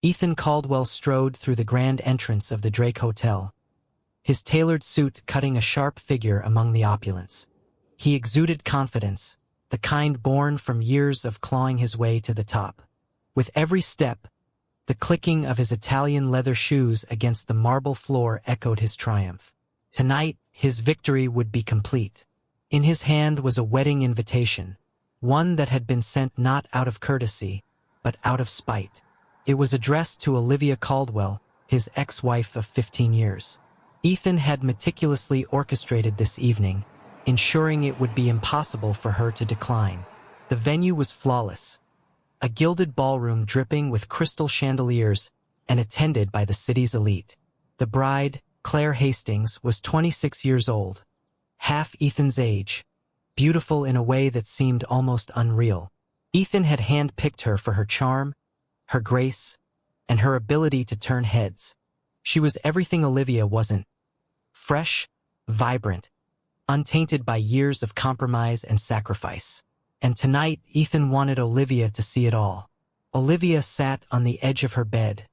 Ethan Caldwell strode through the grand entrance of the Drake Hotel, his tailored suit cutting a sharp figure among the opulence. He exuded confidence, the kind born from years of clawing his way to the top. With every step, the clicking of his Italian leather shoes against the marble floor echoed his triumph. Tonight, his victory would be complete. In his hand was a wedding invitation, one that had been sent not out of courtesy, but out of spite. It was addressed to Olivia Caldwell, his ex-wife of 15 years. Ethan had meticulously orchestrated this evening, ensuring it would be impossible for her to decline. The venue was flawless, a gilded ballroom dripping with crystal chandeliers and attended by the city's elite. The bride, Claire Hastings, was 26 years old, half Ethan's age, beautiful in a way that seemed almost unreal. Ethan had handpicked her for her charm, her grace, and her ability to turn heads. She was everything Olivia wasn't: fresh, vibrant, untainted by years of compromise and sacrifice. And tonight, Ethan wanted Olivia to see it all. Olivia sat on the edge of her bed,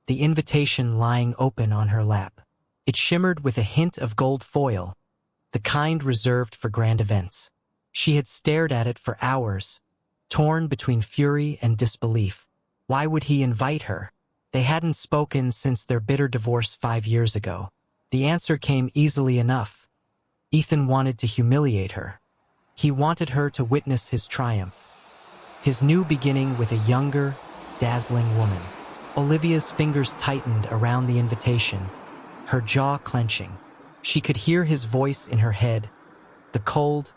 the invitation lying open on her lap. It shimmered with a hint of gold foil, the kind reserved for grand events. She had stared at it for hours, torn between fury and disbelief. Why would he invite her? They hadn't spoken since their bitter divorce 5 years ago. The answer came easily enough. Ethan wanted to humiliate her. He wanted her to witness his triumph, his new beginning with a younger, dazzling woman. Olivia's fingers tightened around the invitation, her jaw clenching. She could hear his voice in her head, the cold,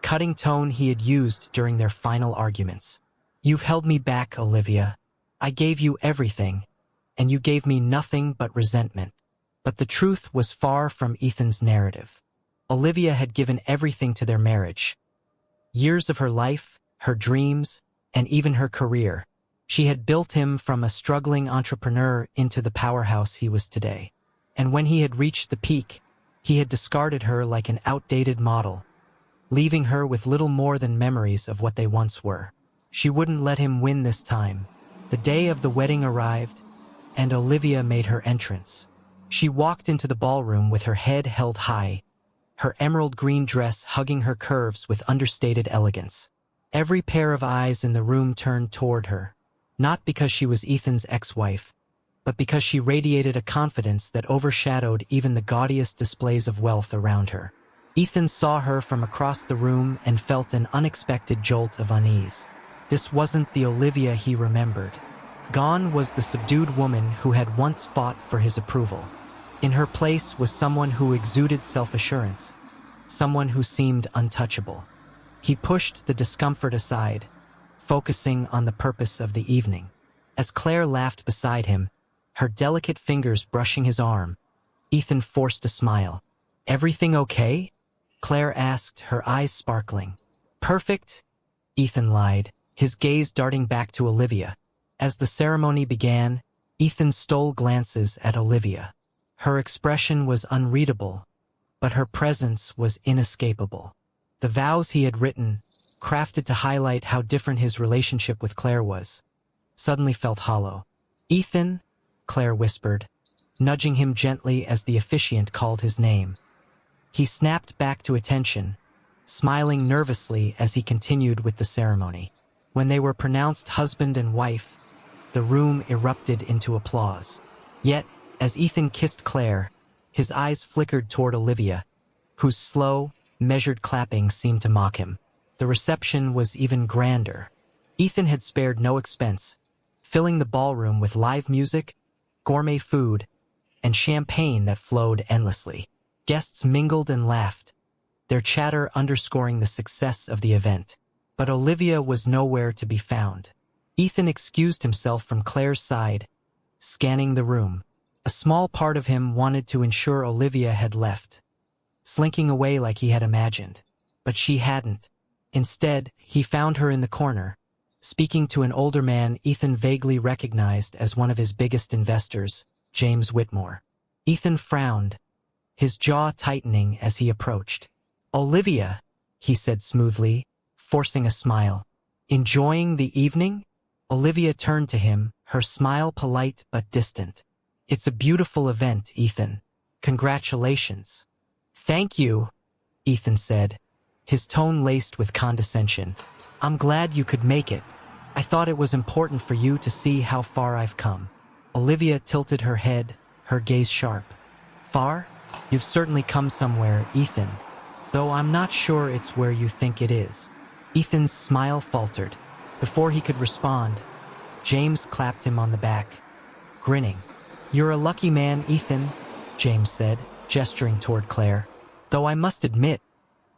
cutting tone he had used during their final arguments. "You've held me back, Olivia. I gave you everything, and you gave me nothing but resentment." But the truth was far from Ethan's narrative. Olivia had given everything to their marriage. Years of her life, her dreams, and even her career. She had built him from a struggling entrepreneur into the powerhouse he was today. And when he had reached the peak, he had discarded her like an outdated model, leaving her with little more than memories of what they once were. She wouldn't let him win this time. The day of the wedding arrived, and Olivia made her entrance. She walked into the ballroom with her head held high, her emerald green dress hugging her curves with understated elegance. Every pair of eyes in the room turned toward her, not because she was Ethan's ex-wife, but because she radiated a confidence that overshadowed even the gaudiest displays of wealth around her. Ethan saw her from across the room and felt an unexpected jolt of unease. This wasn't the Olivia he remembered. Gone was the subdued woman who had once fought for his approval. In her place was someone who exuded self-assurance, someone who seemed untouchable. He pushed the discomfort aside, focusing on the purpose of the evening. As Claire laughed beside him, her delicate fingers brushing his arm, Ethan forced a smile. "Everything okay?" Claire asked, her eyes sparkling. "Perfect," Ethan lied, his gaze darting back to Olivia. As the ceremony began, Ethan stole glances at Olivia. Her expression was unreadable, but her presence was inescapable. The vows he had written, crafted to highlight how different his relationship with Claire was, suddenly felt hollow. "Ethan," Claire whispered, nudging him gently as the officiant called his name. He snapped back to attention, smiling nervously as he continued with the ceremony. When they were pronounced husband and wife, the room erupted into applause. Yet, as Ethan kissed Claire, his eyes flickered toward Olivia, whose slow, measured clapping seemed to mock him. The reception was even grander. Ethan had spared no expense, filling the ballroom with live music, gourmet food, and champagne that flowed endlessly. Guests mingled and laughed, their chatter underscoring the success of the event. But Olivia was nowhere to be found. Ethan excused himself from Claire's side, scanning the room. A small part of him wanted to ensure Olivia had left, slinking away like he had imagined. But she hadn't. Instead, he found her in the corner, speaking to an older man Ethan vaguely recognized as one of his biggest investors, James Whitmore. Ethan frowned, his jaw tightening as he approached. "Olivia," he said smoothly, forcing a smile. "Enjoying the evening?" Olivia turned to him, her smile polite but distant. It's a beautiful event, Ethan. Congratulations. Thank you, Ethan said, his tone laced with condescension. I'm glad you could make it. I thought it was important for you to see how far I've come. Olivia tilted her head, her gaze sharp. Far? You've certainly come somewhere, Ethan. Though I'm not sure it's where you think it is. Ethan's smile faltered. Before he could respond, James clapped him on the back, grinning. You're a lucky man, Ethan, James said, gesturing toward Claire. Though I must admit,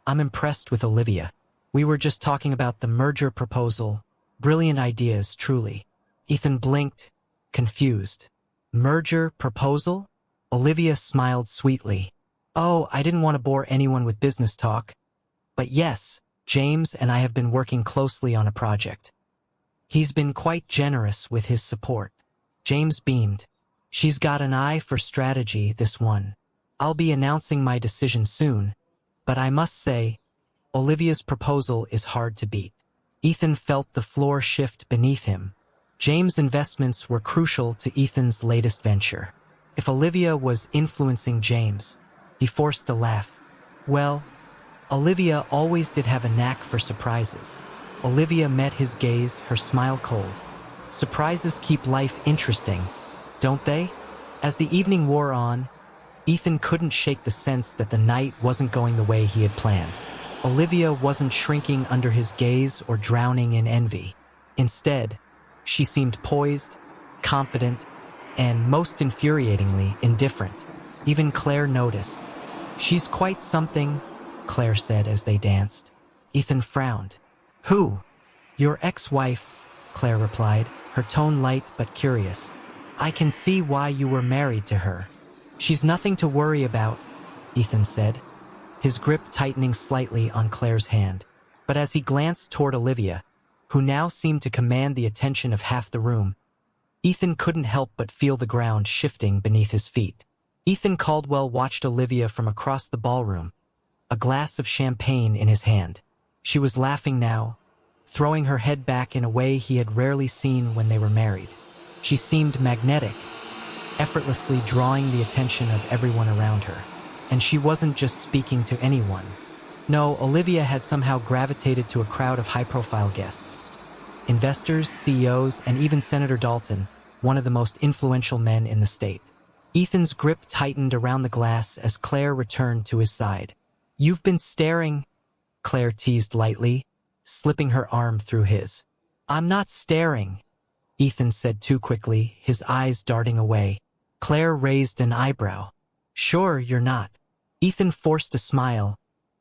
I'm impressed with Olivia. We were just talking about the merger proposal. Brilliant ideas, truly. Ethan blinked, confused. Merger proposal? Olivia smiled sweetly. Oh, I didn't want to bore anyone with business talk. But yes, James and I have been working closely on a project. He's been quite generous with his support. James beamed. She's got an eye for strategy, this one. I'll be announcing my decision soon, but I must say, Olivia's proposal is hard to beat. Ethan felt the floor shift beneath him. James' investments were crucial to Ethan's latest venture. If Olivia was influencing James, he forced a laugh. Well, Olivia always did have a knack for surprises. Olivia met his gaze, her smile cold. Surprises keep life interesting, don't they? As the evening wore on, Ethan couldn't shake the sense that the night wasn't going the way he had planned. Olivia wasn't shrinking under his gaze or drowning in envy. Instead, she seemed poised, confident, and most infuriatingly indifferent. Even Claire noticed. She's quite something, Claire said as they danced. Ethan frowned. Who? Your ex-wife, Claire replied, her tone light but curious. I can see why you were married to her. She's nothing to worry about, Ethan said, his grip tightening slightly on Claire's hand. But as he glanced toward Olivia, who now seemed to command the attention of half the room, Ethan couldn't help but feel the ground shifting beneath his feet. Ethan Caldwell watched Olivia from across the ballroom, a glass of champagne in his hand. She was laughing now, throwing her head back in a way he had rarely seen when they were married. She seemed magnetic, effortlessly drawing the attention of everyone around her. And she wasn't just speaking to anyone. No, Olivia had somehow gravitated to a crowd of high-profile guests. Investors, CEOs, and even Senator Dalton, one of the most influential men in the state. Ethan's grip tightened around the glass as Claire returned to his side. You've been staring, Claire teased lightly, slipping her arm through his. I'm not staring, Ethan said too quickly, his eyes darting away. Claire raised an eyebrow. Sure, you're not. Ethan forced a smile,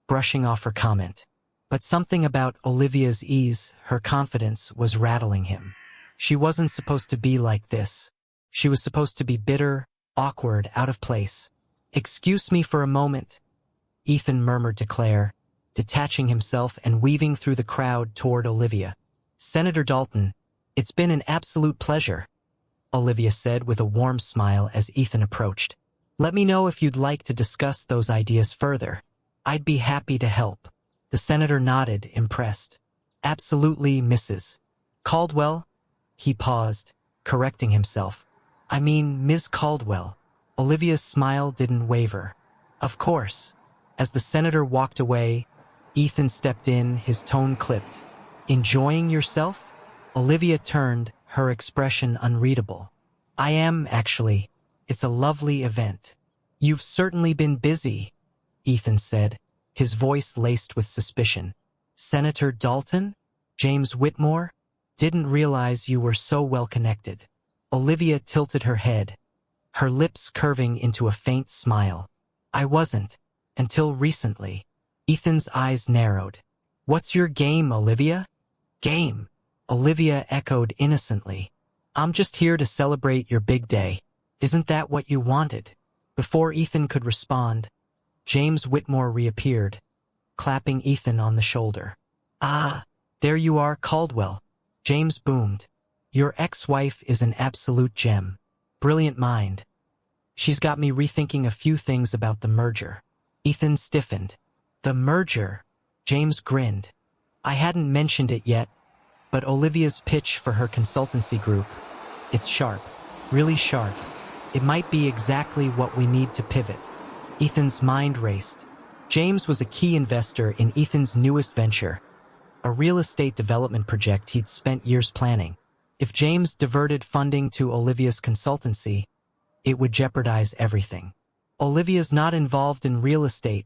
brushing off her comment. But something about Olivia's ease, her confidence, was rattling him. She wasn't supposed to be like this. She was supposed to be bitter, awkward, out of place. Excuse me for a moment, Ethan murmured to Claire, detaching himself and weaving through the crowd toward Olivia. Senator Dalton, it's been an absolute pleasure, Olivia said with a warm smile as Ethan approached. Let me know if you'd like to discuss those ideas further. I'd be happy to help. The senator nodded, impressed. Absolutely, Mrs. Caldwell? He paused, correcting himself. I mean, Ms. Caldwell. Olivia's smile didn't waver. Of course. As the senator walked away, Ethan stepped in, his tone clipped. Enjoying yourself? Olivia turned, her expression unreadable. I am, actually. It's a lovely event. You've certainly been busy, Ethan said, his voice laced with suspicion. Senator Dalton? James Whitmore? Didn't realize you were so well connected. Olivia tilted her head, her lips curving into a faint smile. I wasn't, until recently. Ethan's eyes narrowed. What's your game, Olivia? Game, Olivia echoed innocently. I'm just here to celebrate your big day. Isn't that what you wanted? Before Ethan could respond, James Whitmore reappeared, clapping Ethan on the shoulder. Ah, there you are, Caldwell. James boomed. Your ex-wife is an absolute gem. Brilliant mind. She's got me rethinking a few things about the merger. Ethan stiffened. The merger? James grinned. I hadn't mentioned it yet, but Olivia's pitch for her consultancy group, It's sharp. Really sharp. It might be exactly what we need to pivot. Ethan's mind raced. James was a key investor in Ethan's newest venture, a real estate development project he'd spent years planning. If James diverted funding to Olivia's consultancy, it would jeopardize everything. Olivia's not involved in real estate,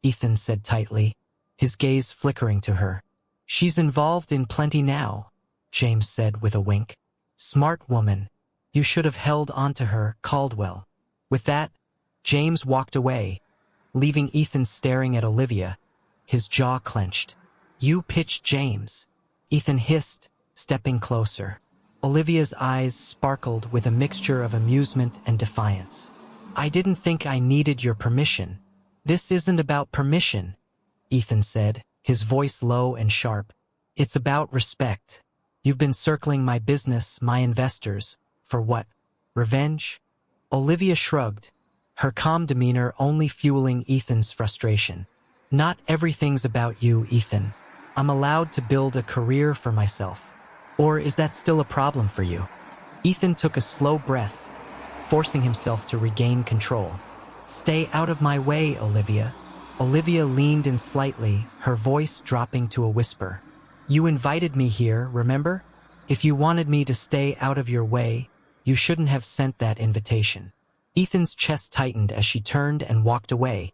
Ethan said tightly, his gaze flickering to her. She's involved in plenty now, James said with a wink. Smart woman. You should have held onto her, Caldwell. With that, James walked away, leaving Ethan staring at Olivia, his jaw clenched. You pitched James, Ethan hissed, stepping closer. Olivia's eyes sparkled with a mixture of amusement and defiance. I didn't think I needed your permission. This isn't about permission, Ethan said, his voice low and sharp. It's about respect. You've been circling my business, my investors. For what? Revenge? Olivia shrugged, her calm demeanor only fueling Ethan's frustration. Not everything's about you, Ethan. I'm allowed to build a career for myself. Or is that still a problem for you? Ethan took a slow breath, forcing himself to regain control. Stay out of my way, Olivia. Olivia leaned in slightly, her voice dropping to a whisper. You invited me here, remember? If you wanted me to stay out of your way, you shouldn't have sent that invitation. Ethan's chest tightened as she turned and walked away,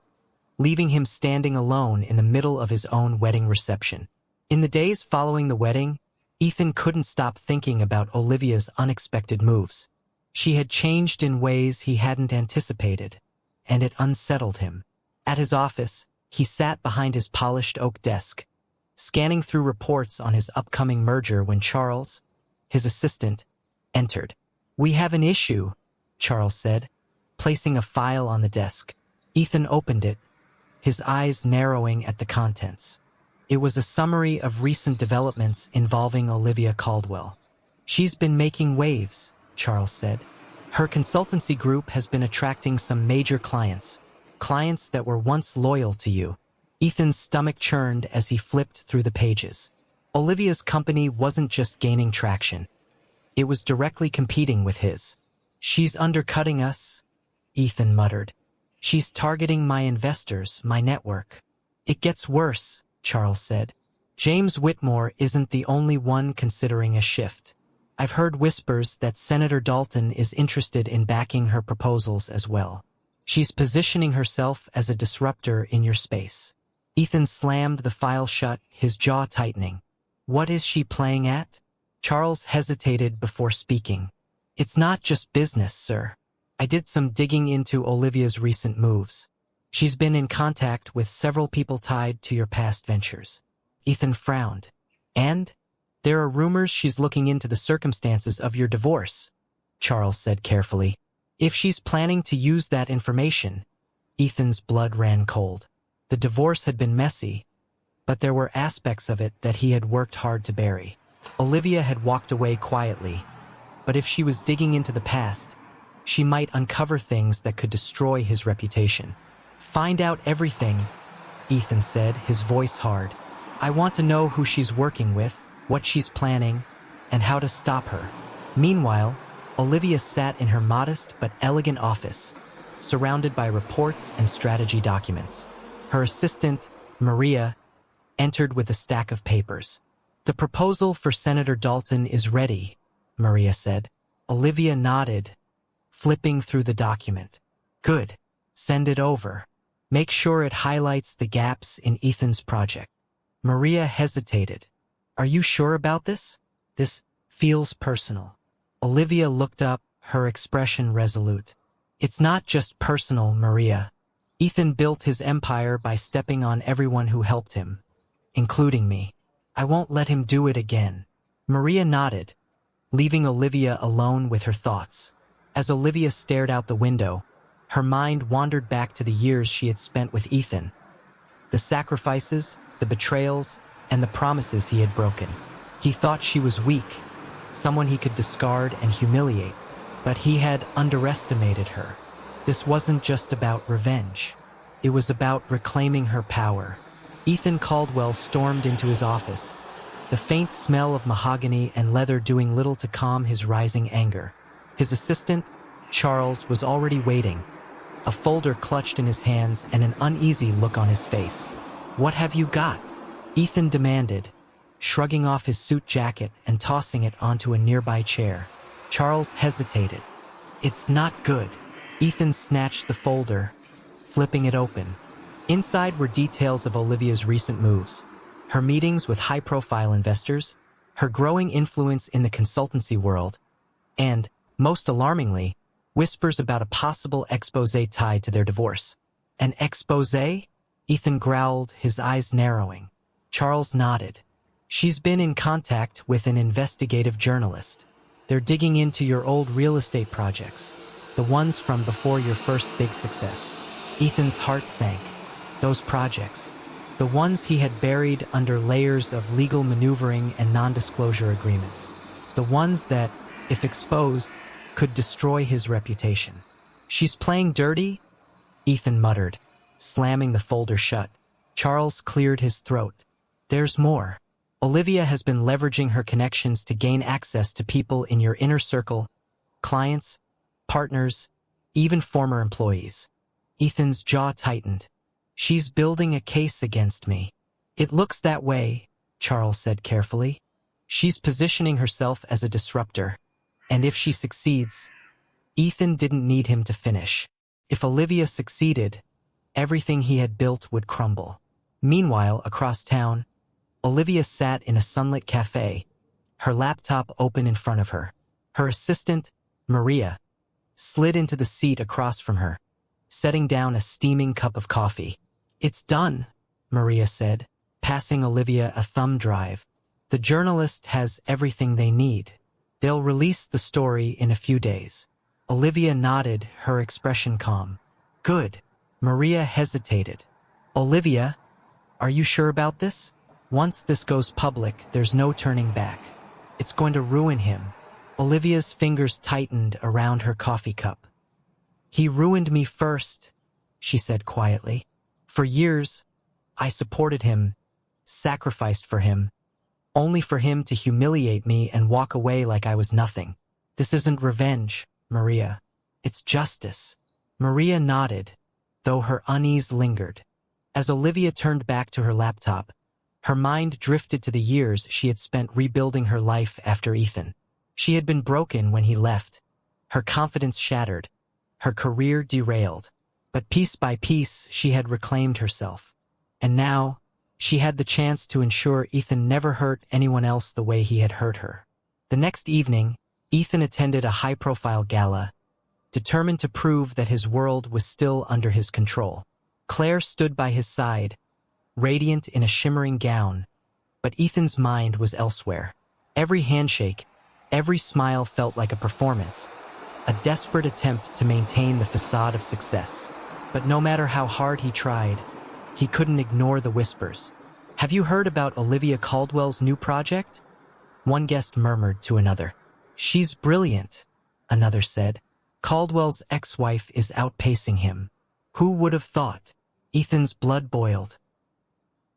leaving him standing alone in the middle of his own wedding reception. In the days following the wedding, Ethan couldn't stop thinking about Olivia's unexpected moves. She had changed in ways he hadn't anticipated, and it unsettled him. At his office, he sat behind his polished oak desk, scanning through reports on his upcoming merger when Charles, his assistant, entered. We have an issue, Charles said, placing a file on the desk. Ethan opened it, his eyes narrowing at the contents. It was a summary of recent developments involving Olivia Caldwell. She's been making waves, Charles said. Her consultancy group has been attracting some major clients that were once loyal to you. Ethan's stomach churned as he flipped through the pages. Olivia's company wasn't just gaining traction. It was directly competing with his. She's undercutting us, Ethan muttered. She's targeting my investors, my network. It gets worse, Charles said. James Whitmore isn't the only one considering a shift. I've heard whispers that Senator Dalton is interested in backing her proposals as well. She's positioning herself as a disruptor in your space. Ethan slammed the file shut, his jaw tightening. What is she playing at? Charles hesitated before speaking. It's not just business, sir. I did some digging into Olivia's recent moves. She's been in contact with several people tied to your past ventures. Ethan frowned. And? There are rumors she's looking into the circumstances of your divorce, Charles said carefully. If she's planning to use that information, Ethan's blood ran cold. The divorce had been messy, but there were aspects of it that he had worked hard to bury. Olivia had walked away quietly, but if she was digging into the past, she might uncover things that could destroy his reputation. Find out everything, Ethan said, his voice hard. I want to know who she's working with, what she's planning, and how to stop her. Meanwhile, Olivia sat in her modest but elegant office, surrounded by reports and strategy documents. Her assistant, Maria, entered with a stack of papers. The proposal for Senator Dalton is ready, Maria said. Olivia nodded, flipping through the document. Good. Send it over. Make sure it highlights the gaps in Ethan's project. Maria hesitated. Are you sure about this? This feels personal. Olivia looked up, her expression resolute. It's not just personal, Maria. Ethan built his empire by stepping on everyone who helped him, including me. I won't let him do it again. Maria nodded, leaving Olivia alone with her thoughts. As Olivia stared out the window, her mind wandered back to the years she had spent with Ethan. The sacrifices, the betrayals, and the promises he had broken. He thought she was weak, someone he could discard and humiliate, but he had underestimated her. This wasn't just about revenge. It was about reclaiming her power. Ethan Caldwell stormed into his office, the faint smell of mahogany and leather doing little to calm his rising anger. His assistant, Charles, was already waiting, a folder clutched in his hands and an uneasy look on his face. "What have you got?" Ethan demanded, shrugging off his suit jacket and tossing it onto a nearby chair. Charles hesitated. "It's not good." Ethan snatched the folder, flipping it open. Inside were details of Olivia's recent moves, her meetings with high-profile investors, her growing influence in the consultancy world, and, most alarmingly, whispers about a possible exposé tied to their divorce. "An exposé?" Ethan growled, his eyes narrowing. Charles nodded. "She's been in contact with an investigative journalist. They're digging into your old real estate projects, the ones from before your first big success." Ethan's heart sank. Those projects, the ones he had buried under layers of legal maneuvering and non-disclosure agreements, the ones that, if exposed, could destroy his reputation. "She's playing dirty?" Ethan muttered, slamming the folder shut. Charles cleared his throat. "There's more. Olivia has been leveraging her connections to gain access to people in your inner circle, clients, partners, even former employees." Ethan's jaw tightened. "She's building a case against me." "It looks that way," Charles said carefully. "She's positioning herself as a disruptor. And if she succeeds..." Ethan didn't need him to finish. If Olivia succeeded, everything he had built would crumble. Meanwhile, across town, Olivia sat in a sunlit cafe, her laptop open in front of her. Her assistant, Maria, slid into the seat across from her, setting down a steaming cup of coffee. "It's done," Maria said, passing Olivia a thumb drive. "The journalist has everything they need. They'll release the story in a few days." Olivia nodded, her expression calm. "Good." Maria hesitated. "Olivia, are you sure about this? Once this goes public, there's no turning back. It's going to ruin him." Olivia's fingers tightened around her coffee cup. "He ruined me first," she said quietly. "For years, I supported him, sacrificed for him, only for him to humiliate me and walk away like I was nothing. This isn't revenge, Maria. It's justice." Maria nodded, though her unease lingered. As Olivia turned back to her laptop, her mind drifted to the years she had spent rebuilding her life after Ethan. She had been broken when he left, her confidence shattered, her career derailed. But piece by piece, she had reclaimed herself. And now, she had the chance to ensure Ethan never hurt anyone else the way he had hurt her. The next evening, Ethan attended a high-profile gala, determined to prove that his world was still under his control. Claire stood by his side, radiant in a shimmering gown, but Ethan's mind was elsewhere. Every handshake, every smile felt like a performance, a desperate attempt to maintain the facade of success. But no matter how hard he tried, he couldn't ignore the whispers. "Have you heard about Olivia Caldwell's new project?" One guest murmured to another. "She's brilliant," another said. "Caldwell's ex-wife is outpacing him." Who would have thought? Ethan's blood boiled.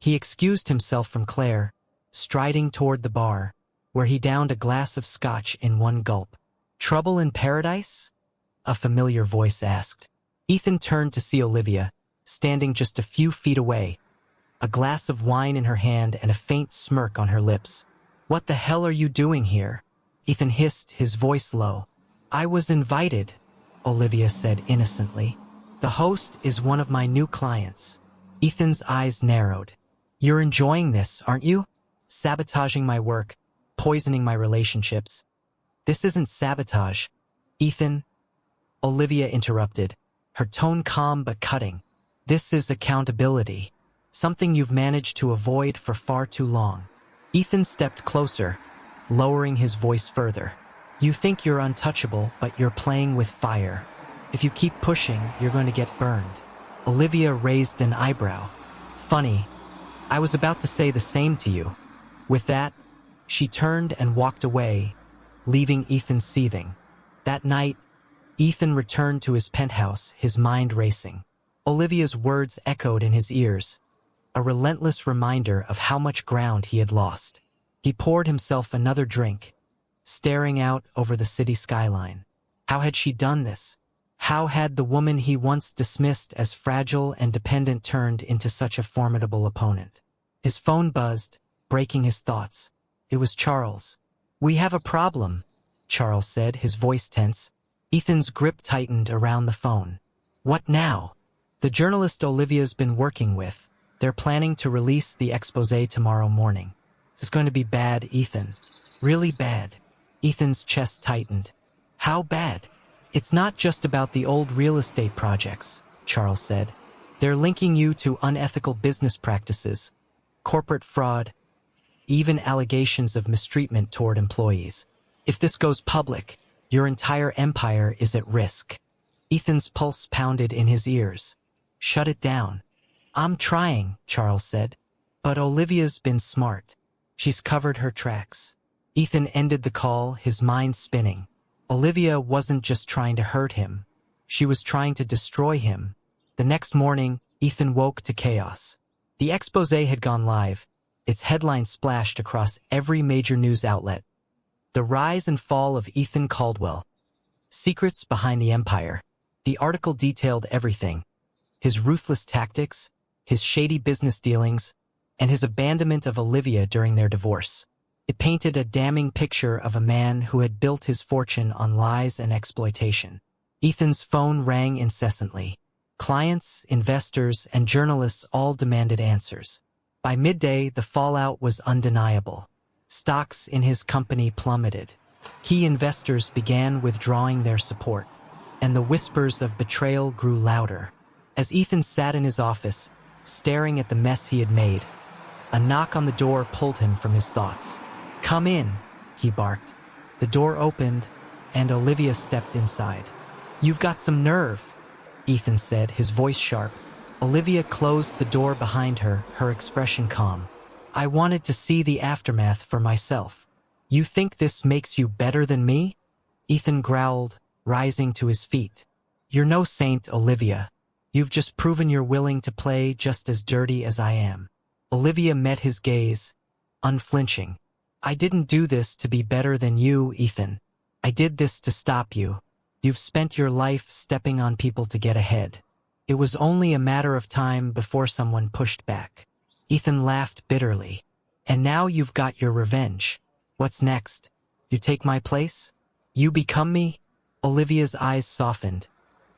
He excused himself from Claire, striding toward the bar, where he downed a glass of scotch in one gulp. "Trouble in paradise?" a familiar voice asked. Ethan turned to see Olivia, standing just a few feet away, a glass of wine in her hand and a faint smirk on her lips. "What the hell are you doing here?" Ethan hissed, his voice low. "I was invited," Olivia said innocently. "The host is one of my new clients." Ethan's eyes narrowed. "You're enjoying this, aren't you? Sabotaging my work, poisoning my relationships." "This isn't sabotage, Ethan," Olivia interrupted, her tone calm but cutting. "This is accountability, something you've managed to avoid for far too long." Ethan stepped closer, lowering his voice further. "You think you're untouchable, but you're playing with fire. If you keep pushing, you're going to get burned." Olivia raised an eyebrow. "Funny, I was about to say the same to you." With that, she turned and walked away, leaving Ethan seething. That night, Ethan returned to his penthouse, his mind racing. Olivia's words echoed in his ears, a relentless reminder of how much ground he had lost. He poured himself another drink, staring out over the city skyline. How had she done this? How had the woman he once dismissed as fragile and dependent turned into such a formidable opponent? His phone buzzed, breaking his thoughts. It was Charles. "We have a problem," Charles said, his voice tense. Ethan's grip tightened around the phone. "What now?" "The journalist Olivia's been working with. They're planning to release the exposé tomorrow morning. It's going to be bad, Ethan. Really bad." Ethan's chest tightened. "How bad?" "It's not just about the old real estate projects," Charles said. "They're linking you to unethical business practices, corporate fraud, even allegations of mistreatment toward employees. If this goes public, your entire empire is at risk." Ethan's pulse pounded in his ears. "Shut it down." "I'm trying," Charles said. "But Olivia's been smart. She's covered her tracks." Ethan ended the call, his mind spinning. Olivia wasn't just trying to hurt him. She was trying to destroy him. The next morning, Ethan woke to chaos. The exposé had gone live. Its headline splashed across every major news outlet. "The Rise and Fall of Ethan Caldwell. Secrets Behind the Empire." The article detailed everything. His ruthless tactics, his shady business dealings, and his abandonment of Olivia during their divorce. It painted a damning picture of a man who had built his fortune on lies and exploitation. Ethan's phone rang incessantly. Clients, investors, and journalists all demanded answers. By midday, the fallout was undeniable. Stocks in his company plummeted. Key investors began withdrawing their support, and the whispers of betrayal grew louder. As Ethan sat in his office, staring at the mess he had made, a knock on the door pulled him from his thoughts. "Come in," he barked. The door opened, and Olivia stepped inside. "You've got some nerve," Ethan said, his voice sharp. Olivia closed the door behind her, her expression calm. "I wanted to see the aftermath for myself." "You think this makes you better than me?" Ethan growled, rising to his feet. "You're no saint, Olivia. You've just proven you're willing to play just as dirty as I am." Olivia met his gaze, unflinching. "I didn't do this to be better than you, Ethan. I did this to stop you. You've spent your life stepping on people to get ahead. It was only a matter of time before someone pushed back." Ethan laughed bitterly. "And now you've got your revenge. What's next? You take my place? You become me?" Olivia's eyes softened,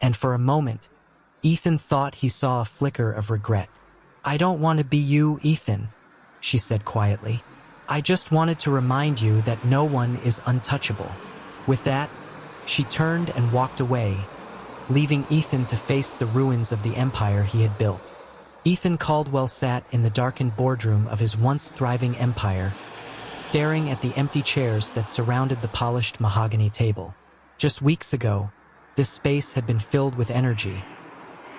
and for a moment, Ethan thought he saw a flicker of regret. "I don't want to be you, Ethan," she said quietly. "I just wanted to remind you that no one is untouchable." With that, she turned and walked away, leaving Ethan to face the ruins of the empire he had built. Ethan Caldwell sat in the darkened boardroom of his once thriving empire, staring at the empty chairs that surrounded the polished mahogany table. Just weeks ago, this space had been filled with energy,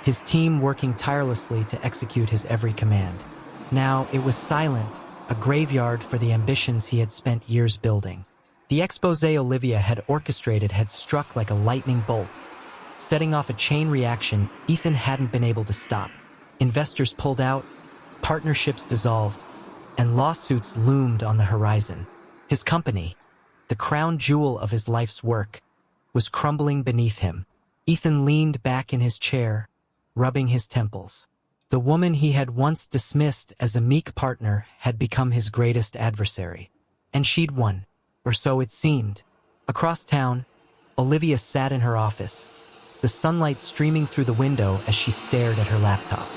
his team working tirelessly to execute his every command. Now it was silent, a graveyard for the ambitions he had spent years building. The exposé Olivia had orchestrated had struck like a lightning bolt, setting off a chain reaction Ethan hadn't been able to stop. Investors pulled out, partnerships dissolved, and lawsuits loomed on the horizon. His company, the crown jewel of his life's work, was crumbling beneath him. Ethan leaned back in his chair, rubbing his temples. The woman he had once dismissed as a meek partner had become his greatest adversary. And she'd won, or so it seemed. Across town, Olivia sat in her office, the sunlight streaming through the window as she stared at her laptop.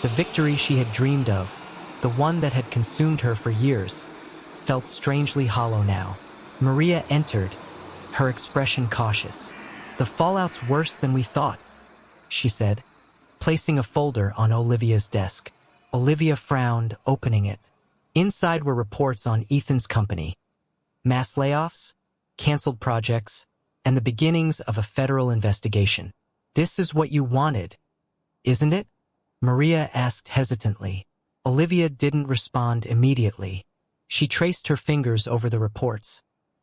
The victory she had dreamed of, the one that had consumed her for years, felt strangely hollow now. Maria entered, her expression cautious. "The fallout's worse than we thought," she said, placing a folder on Olivia's desk. Olivia frowned, opening it. Inside were reports on Ethan's company, mass layoffs, canceled projects, and the beginnings of a federal investigation. "This is what you wanted, isn't it?" Maria asked hesitantly. Olivia didn't respond immediately. She traced her fingers over the reports,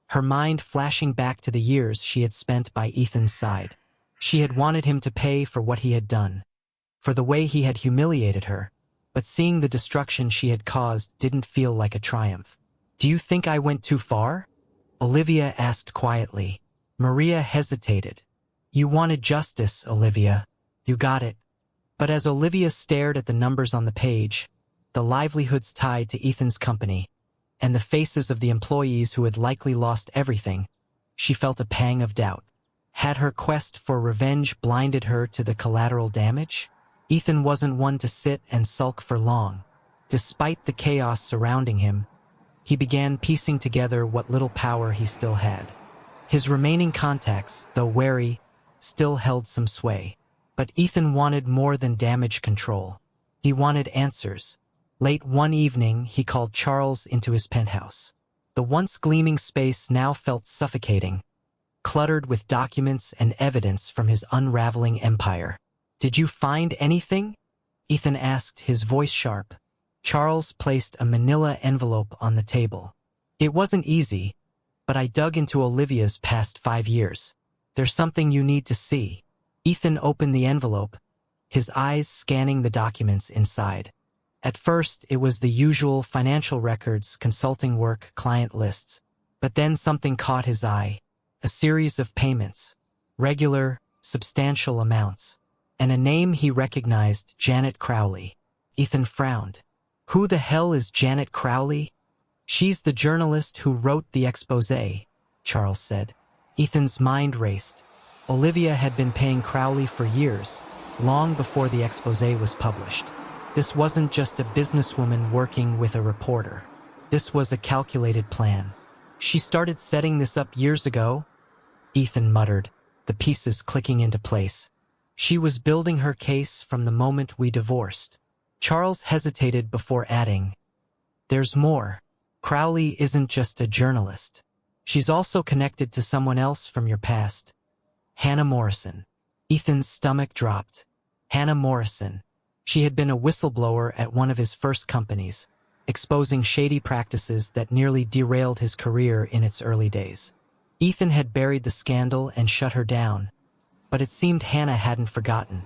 her mind flashing back to the years she had spent by Ethan's side. She had wanted him to pay for what he had done, for the way he had humiliated her, but seeing the destruction she had caused didn't feel like a triumph. Do you think I went too far? Olivia asked quietly. Maria hesitated. You wanted justice, Olivia. You got it. But as Olivia stared at the numbers on the page, the livelihoods tied to Ethan's company, and the faces of the employees who had likely lost everything, she felt a pang of doubt. Had her quest for revenge blinded her to the collateral damage? Ethan wasn't one to sit and sulk for long. Despite the chaos surrounding him, he began piecing together what little power he still had. His remaining contacts, though wary, still held some sway. But Ethan wanted more than damage control. He wanted answers. Late one evening, he called Charles into his penthouse. The once gleaming space now felt suffocating, cluttered with documents and evidence from his unraveling empire. Did you find anything? Ethan asked, his voice sharp. Charles placed a manila envelope on the table. It wasn't easy, but I dug into Olivia's past 5 years. There's something you need to see. Ethan opened the envelope, his eyes scanning the documents inside. At first, it was the usual financial records, consulting work, client lists. But then something caught his eye. A series of payments. Regular, substantial amounts. And a name he recognized, Janet Crowley. Ethan frowned. Who the hell is Janet Crowley? She's the journalist who wrote the exposé, Charles said. Ethan's mind raced. Olivia had been paying Crowley for years, long before the exposé was published. This wasn't just a businesswoman working with a reporter. This was a calculated plan. She started setting this up years ago, Ethan muttered, the pieces clicking into place. She was building her case from the moment we divorced. Charles hesitated before adding, there's more. Crowley isn't just a journalist. She's also connected to someone else from your past. Hannah Morrison. Ethan's stomach dropped. Hannah Morrison. She had been a whistleblower at one of his first companies, exposing shady practices that nearly derailed his career in its early days. Ethan had buried the scandal and shut her down, but it seemed Hannah hadn't forgotten.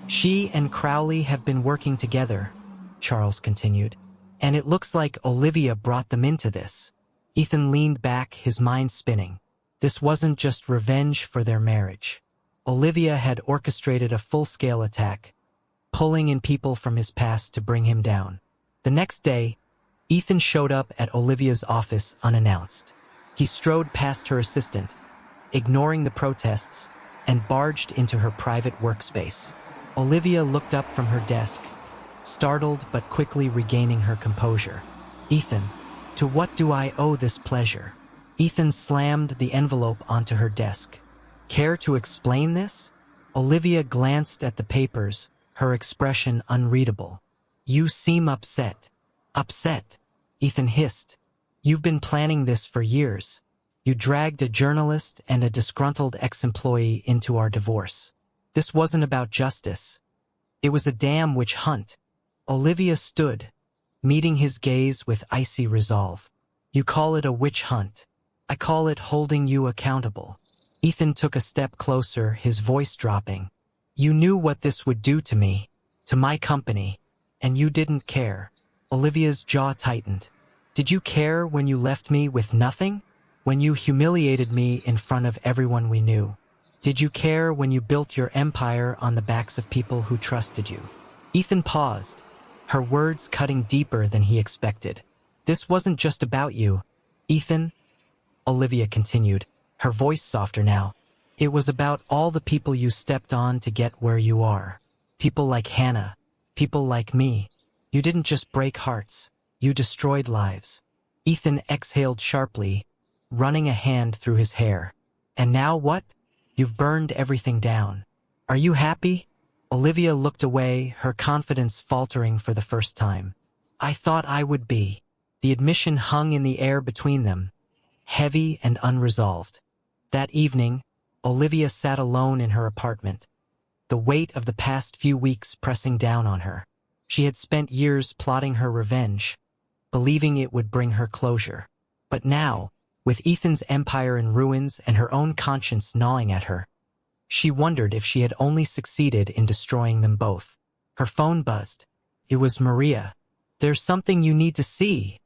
She and Crowley have been working together, Charles continued, and it looks like Olivia brought them into this. Ethan leaned back, his mind spinning. This wasn't just revenge for their marriage. Olivia had orchestrated a full-scale attack, pulling in people from his past to bring him down. The next day, Ethan showed up at Olivia's office unannounced. He strode past her assistant, ignoring the protests, and barged into her private workspace. Olivia looked up from her desk, startled but quickly regaining her composure. Ethan, to what do I owe this pleasure? Ethan slammed the envelope onto her desk. Care to explain this? Olivia glanced at the papers, her expression unreadable. You seem upset. Upset? Ethan hissed. You've been planning this for years. You dragged a journalist and a disgruntled ex-employee into our divorce. This wasn't about justice. It was a damn witch hunt. Olivia stood, meeting his gaze with icy resolve. You call it a witch hunt. I call it holding you accountable. Ethan took a step closer, his voice dropping. You knew what this would do to me, to my company, and you didn't care. Olivia's jaw tightened. Did you care when you left me with nothing? When you humiliated me in front of everyone we knew? Did you care when you built your empire on the backs of people who trusted you? Ethan paused, her words cutting deeper than he expected. This wasn't just about you, Ethan, Olivia continued, her voice softer now. It was about all the people you stepped on to get where you are. People like Hannah, people like me. You didn't just break hearts, you destroyed lives. Ethan exhaled sharply, running a hand through his hair. And now what? You've burned everything down. Are you happy? Olivia looked away, her confidence faltering for the first time. I thought I would be. The admission hung in the air between them, heavy and unresolved. That evening, Olivia sat alone in her apartment, the weight of the past few weeks pressing down on her. She had spent years plotting her revenge, believing it would bring her closure. But now, with Ethan's empire in ruins and her own conscience gnawing at her, she wondered if she had only succeeded in destroying them both. Her phone buzzed. It was Maria. There's something you need to see.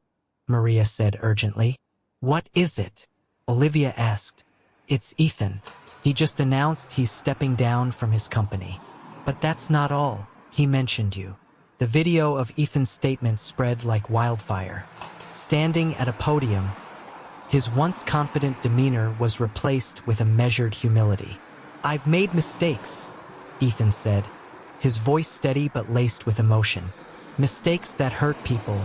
Maria said urgently. What is it? Olivia asked. It's Ethan. He just announced he's stepping down from his company. But that's not all. He mentioned you. The video of Ethan's statement spread like wildfire. Standing at a podium, his once confident demeanor was replaced with a measured humility. I've made mistakes, Ethan said, his voice steady but laced with emotion. Mistakes that hurt people,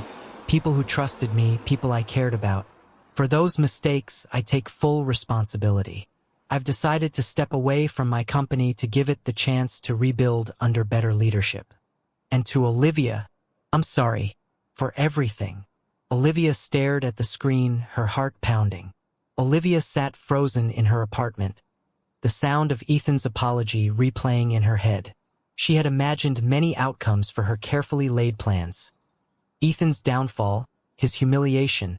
people who trusted me, people I cared about. For those mistakes, I take full responsibility. I've decided to step away from my company to give it the chance to rebuild under better leadership. And to Olivia, I'm sorry for everything. Olivia stared at the screen, her heart pounding. Olivia sat frozen in her apartment, the sound of Ethan's apology replaying in her head. She had imagined many outcomes for her carefully laid plans. Ethan's downfall, his humiliation,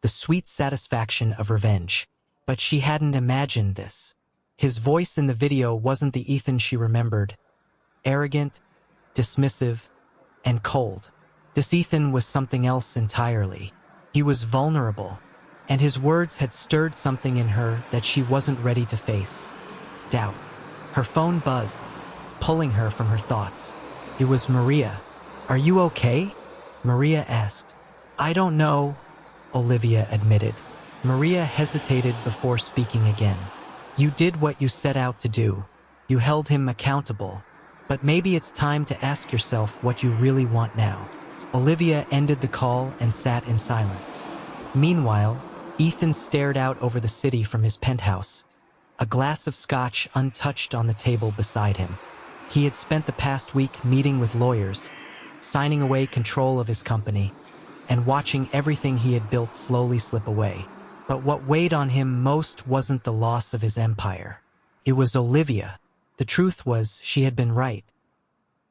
the sweet satisfaction of revenge. But she hadn't imagined this. His voice in the video wasn't the Ethan she remembered. Arrogant, dismissive, and cold. This Ethan was something else entirely. He was vulnerable, and his words had stirred something in her that she wasn't ready to face. Doubt. Her phone buzzed, pulling her from her thoughts. It was Maria. Are you okay? Maria asked. I don't know, Olivia admitted. Maria hesitated before speaking again. You did what you set out to do. You held him accountable. But maybe it's time to ask yourself what you really want now. Olivia ended the call and sat in silence. Meanwhile, Ethan stared out over the city from his penthouse, a glass of scotch untouched on the table beside him. He had spent the past week meeting with lawyers, signing away control of his company, and watching everything he had built slowly slip away. But what weighed on him most wasn't the loss of his empire. It was Olivia. The truth was, she had been right.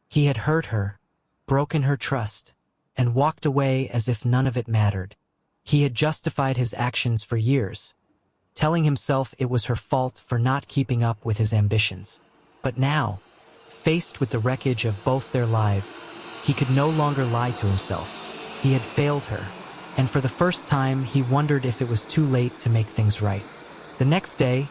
He had hurt her, broken her trust, and walked away as if none of it mattered. He had justified his actions for years, telling himself it was her fault for not keeping up with his ambitions. But now, faced with the wreckage of both their lives, he could no longer lie to himself. He had failed her, and for the first time he wondered if it was too late to make things right. The next day,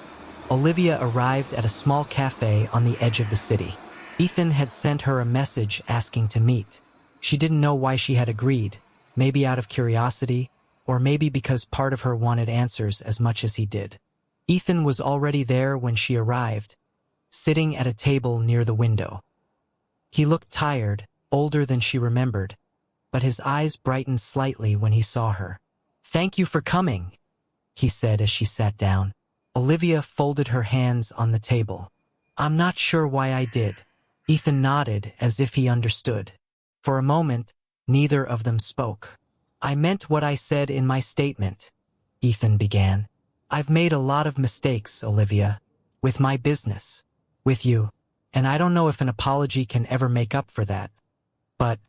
Olivia arrived at a small cafe on the edge of the city. Ethan had sent her a message asking to meet. She didn't know why she had agreed, maybe out of curiosity, or maybe because part of her wanted answers as much as he did. Ethan was already there when she arrived, sitting at a table near the window. He looked tired, older than she remembered, but his eyes brightened slightly when he saw her. Thank you for coming, he said as she sat down. Olivia folded her hands on the table. I'm not sure why I did. Ethan nodded as if he understood. For a moment, neither of them spoke. I meant what I said in my statement, Ethan began. I've made a lot of mistakes, Olivia, with my business, with you, and I don't know if an apology can ever make up for that. But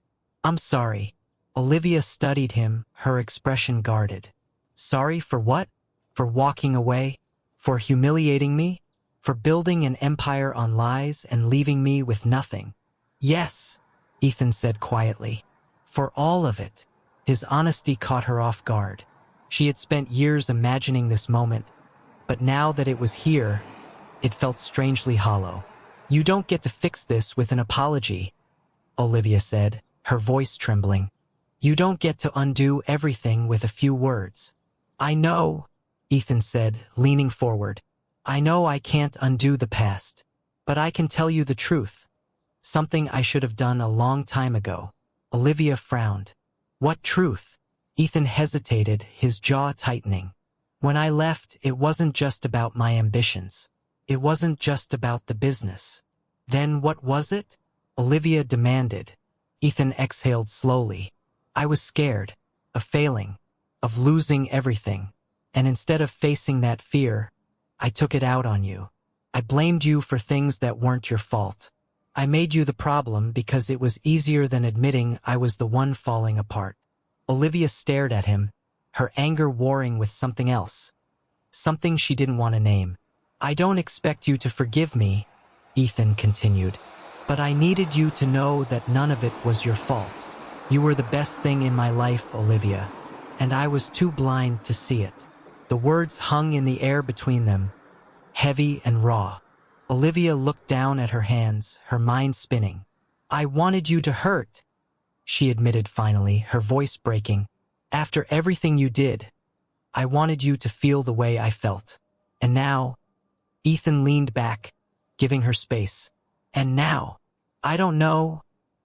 I'm sorry. Olivia studied him, her expression guarded. Sorry for what? For walking away? For humiliating me? For building an empire on lies and leaving me with nothing? Yes, Ethan said quietly. For all of it. His honesty caught her off guard. She had spent years imagining this moment, but now that it was here, it felt strangely hollow. You don't get to fix this with an apology, Olivia said, her voice trembling. You don't get to undo everything with a few words. I know, Ethan said, leaning forward. I know I can't undo the past, but I can tell you the truth. Something I should have done a long time ago. Olivia frowned. What truth? Ethan hesitated, his jaw tightening. When I left, it wasn't just about my ambitions. It wasn't just about the business. Then what was it? Olivia demanded. Ethan exhaled slowly. I was scared, of failing, of losing everything. And instead of facing that fear, I took it out on you. I blamed you for things that weren't your fault. I made you the problem because it was easier than admitting I was the one falling apart. Olivia stared at him, her anger warring with something else. Something she didn't want to name. I don't expect you to forgive me, Ethan continued. But I needed you to know that none of it was your fault. You were the best thing in my life, Olivia. and I was too blind to see it. The words hung in the air between them, heavy and raw. Olivia looked down at her hands, her mind spinning. "I wanted you to hurt," she admitted finally, her voice breaking. "After everything you did, I wanted you to feel the way I felt. And now," Ethan leaned back, giving her space. "And now, I don't know,"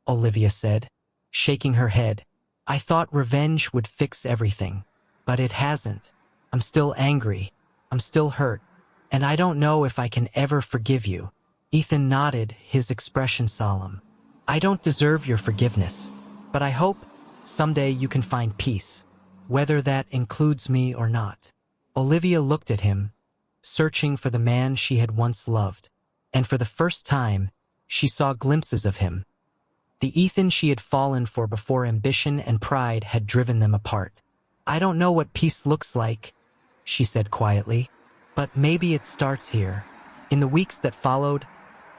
Olivia said, shaking her head. "I thought revenge would fix everything, but it hasn't. I'm still angry. I'm still hurt. And I don't know if I can ever forgive you." Ethan nodded, his expression solemn. "I don't deserve your forgiveness, but I hope someday you can find peace, whether that includes me or not." Olivia looked at him, searching for the man she had once loved, and for the first time, she saw glimpses of him. The Ethan she had fallen for before ambition and pride had driven them apart. "I don't know what peace looks like," she said quietly, "but maybe it starts here." In the weeks that followed,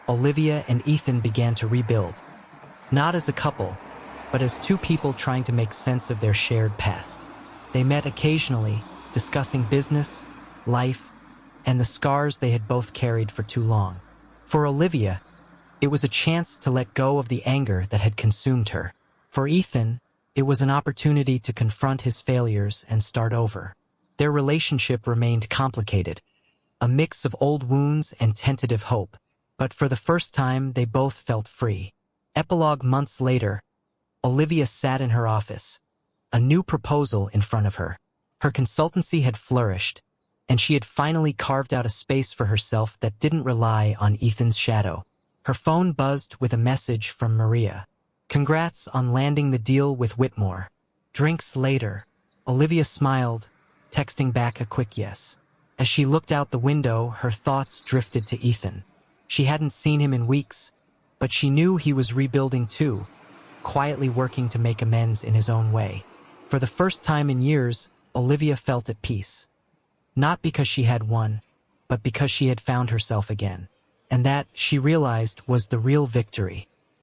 Olivia and Ethan began to rebuild. Not as a couple, but as two people trying to make sense of their shared past. They met occasionally, discussing business, life, and the scars they had both carried for too long. For Olivia, it was a chance to let go of the anger that had consumed her. For Ethan, it was an opportunity to confront his failures and start over. Their relationship remained complicated, a mix of old wounds and tentative hope, but for the first time they both felt free. Epilogue: months later, Olivia sat in her office, a new proposal in front of her. Her consultancy had flourished, and she had finally carved out a space for herself that didn't rely on Ethan's shadow. Her phone buzzed with a message from Maria. "Congrats on landing the deal with Whitmore. Drinks later." Olivia smiled, texting back a quick yes. As she looked out the window, her thoughts drifted to Ethan. She hadn't seen him in weeks, but she knew he was rebuilding too, quietly working to make amends in his own way. For the first time in years, Olivia felt at peace. Not because she had won, but because she had found herself again. And that, she realized, was the real victory.